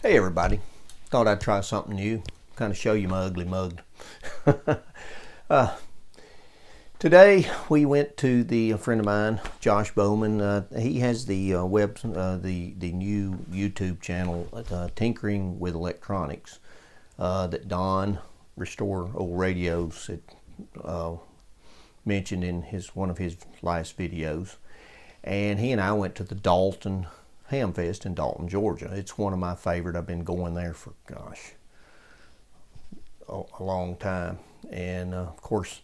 Hey everybody, thought I'd try something new, kind of show you my ugly mug. Today we went to a friend of mine, Josh Bowman. He has the the new YouTube channel, Tinkering with Electronics, that Don Restore Old Radios had mentioned in one of his last videos. And he and I went to the Dalton Hamfest in Dalton, Georgia. It's one of my favorite. I've been going there for, gosh, a long time. And of course,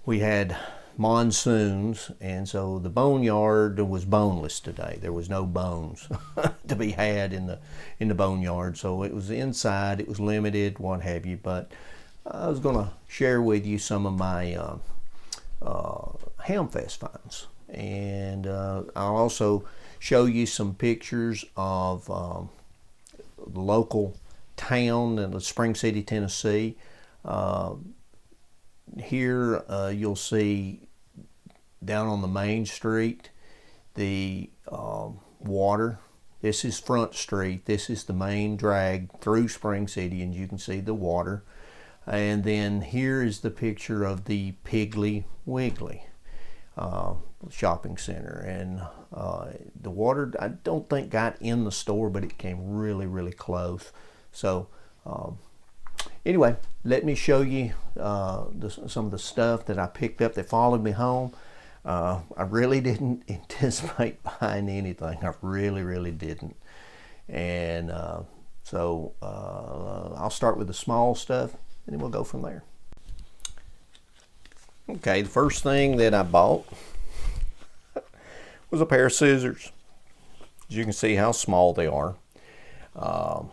we had monsoons, and so the boneyard was boneless today. There was no bones to be had in the boneyard, so it was inside. It was limited, what have you. But I was going to share with you some of my Hamfest finds, and I'll also show you some pictures of the local town in Spring City, Tennessee. Here you'll see down on the main street the water. This is Front Street. This is the main drag through Spring City, and you can see the water. And then here is the picture of the Piggly Wiggly shopping center, and the water, I don't think got in the store, but it came really close. So anyway, let me show you some of the stuff that I picked up that followed me home. I really didn't anticipate buying anything. I really didn't. And so I'll start with the small stuff, and then we'll go from there. Okay, the first thing that I bought was a pair of scissors. As you can see how small they are. The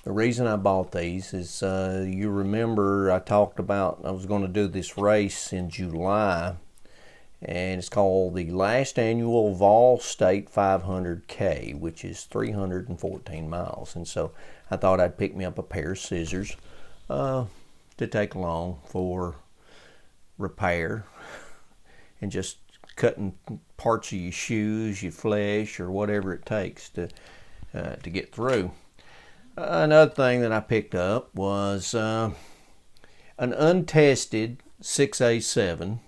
reason I bought these is, you remember I talked about I was going to do this race in July, and it's called the last annual Vol State 500K, which is 314 miles. And so I thought I'd pick me up a pair of scissors to take along for repair, and just cutting parts of your shoes, your flesh, or whatever it takes to get through. Another thing that I picked up was an untested 6A7.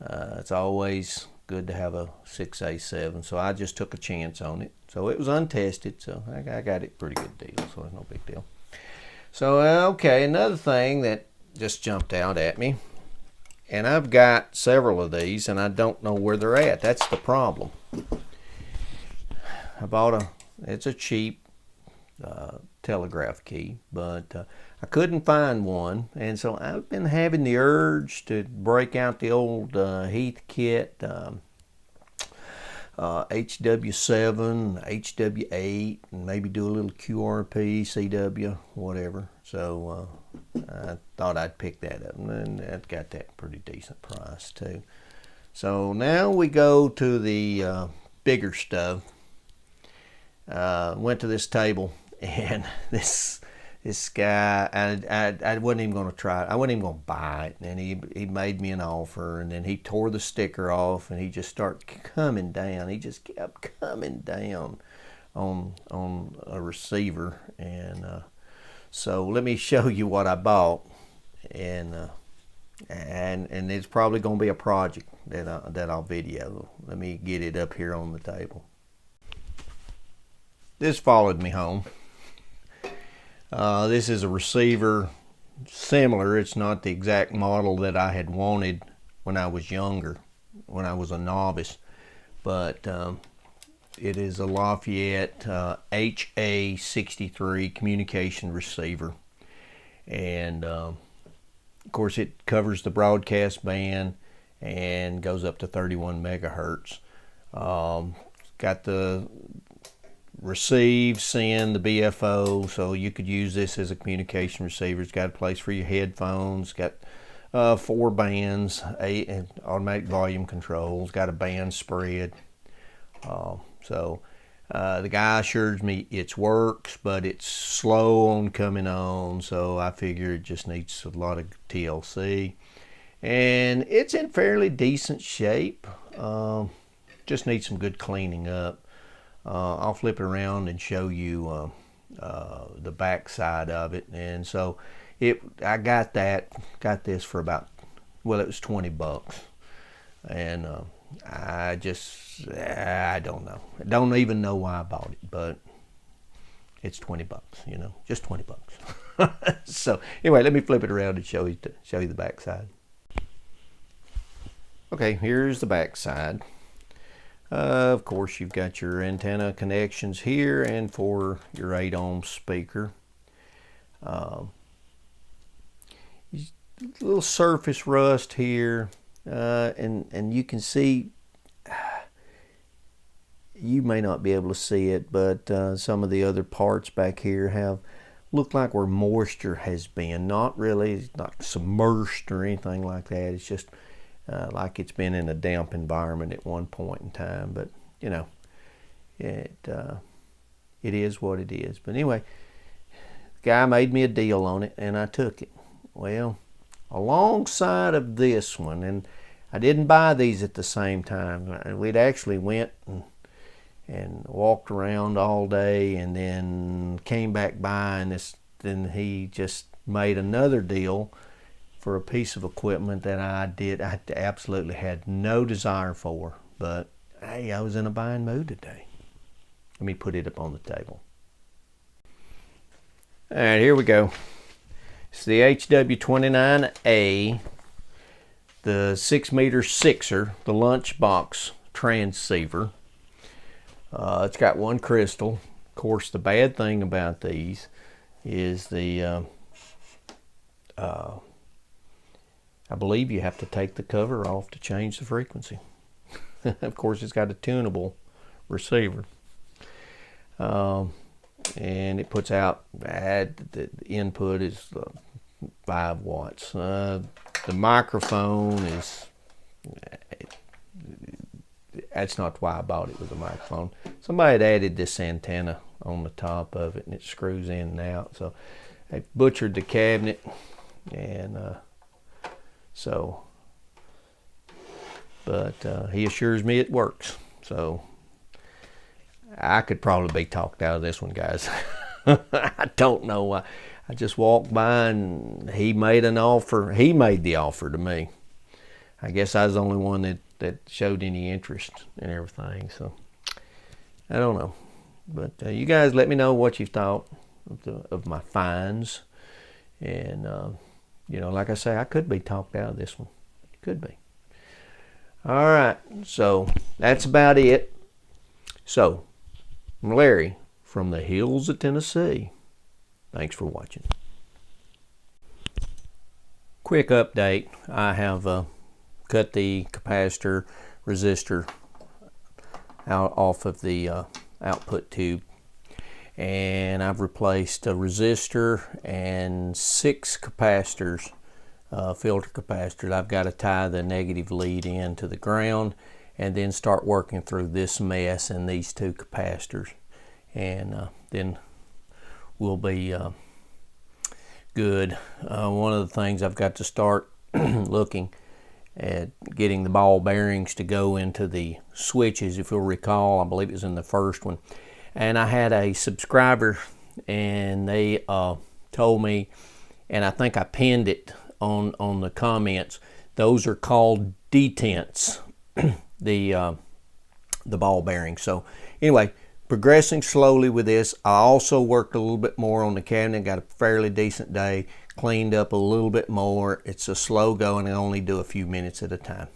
It's always good to have a 6A7, so I just took a chance on it. So it was untested, so I got it pretty good deal, so it's no big deal. So okay, another thing that just jumped out at me, and I've got several of these, and I don't know where they're at. That's the problem. I bought it's a cheap telegraph key, but I couldn't find one, and so I've been having the urge to break out the old Heathkit HW7, HW8, and maybe do a little QRP, CW, whatever. So I thought I'd pick that up, and I got that pretty decent price too. So now we go to the bigger stuff. Went to this table, and this guy, I wasn't even going to try it. I wasn't even going to buy it, and he made me an offer, and then he tore the sticker off, and he just started coming down. He just kept coming down on a receiver, and so let me show you what I bought, and it's probably going to be a project that I'll video. Let me get it up here on the table. This followed me home. This is a receiver similar. It's not the exact model that I had wanted when I was younger, when I was a novice, but it is a Lafayette HA63 communication receiver, and of course it covers the broadcast band and goes up to 31 megahertz. Got the receive, send, the BFO, so you could use this as a communication receiver. It's got a place for your headphones, got 4 bands, 8 automatic volume controls, got a band spread. So the guy assures me it works, but it's slow on coming on, so I figure it just needs a lot of TLC. And it's in fairly decent shape, just needs some good cleaning up. I'll flip it around and show you the back side of it. And so I got this for about, well, it was $20. And I don't know. I don't even know why I bought it, but it's $20, just $20. So anyway, let me flip it around and show you the back side. Okay, here's the back side. Of course, you've got your antenna connections here and for your 8-ohm speaker. Little surface rust here, and you can see, you may not be able to see it, but some of the other parts back here look like where moisture has been. Not really, not submerged or anything like that. It's just like it's been in a damp environment at one point in time. But it is what it is. But anyway, the guy made me a deal on it, and I took it. Well, alongside of this one, and I didn't buy these at the same time. We'd actually went and walked around all day, and then came back by, and then he just made another deal for a piece of equipment that I absolutely had no desire for. But hey, I was in a buying mood today. Let me put it up on the table. All right, here we go. It's the HW29A, the 6-meter 6er, the Lunchbox transceiver. It's got one crystal. Of course, the bad thing about these is I believe you have to take the cover off to change the frequency. Of course, it's got a tunable receiver. And it puts out, the input is 5 watts. The microphone is, that's not why I bought it, with a microphone. Somebody had added this antenna on the top of it, and it screws in and out. So they butchered the cabinet, and but he assures me it works. So I could probably be talked out of this one, guys. I don't know why. I just walked by and he made an offer. He made the offer to me. I guess I was the only one that showed any interest in everything. So I don't know. But you guys let me know what you thought of my finds. And, like I say, I could be talked out of this one. Could be. All right. So that's about it. So, I'm Larry from the hills of Tennessee. Thanks for watching. Quick update. I have cut the capacitor resistor out off of the output tube, and I've replaced a resistor and 6 capacitors, filter capacitors. I've got to tie the negative lead into the ground and then start working through this mess and these 2 capacitors, and then we'll be good. One of the things I've got to start looking at getting the ball bearings to go into the switches. If you'll recall, I believe it was in the first one, and I had a subscriber, and they told me, and I think I pinned it on the comments, those are called detents. The ball bearings. So anyway, progressing slowly with this. I also worked a little bit more on the cabinet, got a fairly decent day, cleaned up a little bit more. It's a slow going, I only do a few minutes at a time.